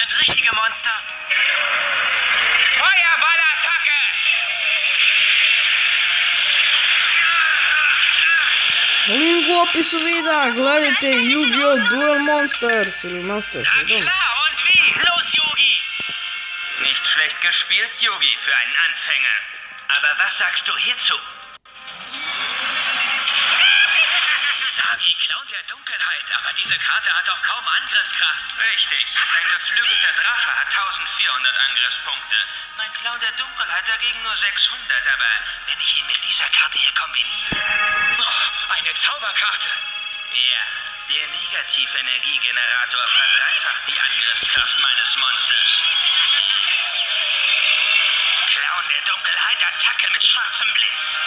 sind richtige Monster. Feuerballattacke! U opisu videa gledajte Yu-Gi-Oh! Duel Monsters ili Masters. Na klar, und wie? Los, Yugi! Nicht schlecht gespielt, Yugi, für einen Anfänger. Aber was sagst du hierzu? Sagi, Clown der Dunkelheit, aber diese Karte hat doch kaum Angriffskraft. Richtig, dein geflügelter Drache hat 1400 Angriffspunkte. Mein Clown der Dunkelheit dagegen nur 600, aber wenn ich ihn mit dieser Karte hier kombiniere... Oh, eine Zauberkarte! Ja, der Negativenergiegenerator verdreifacht die Angriffskraft meines Monsters. Clown der Dunkelheit, Attacke mit schwarzem Blitz.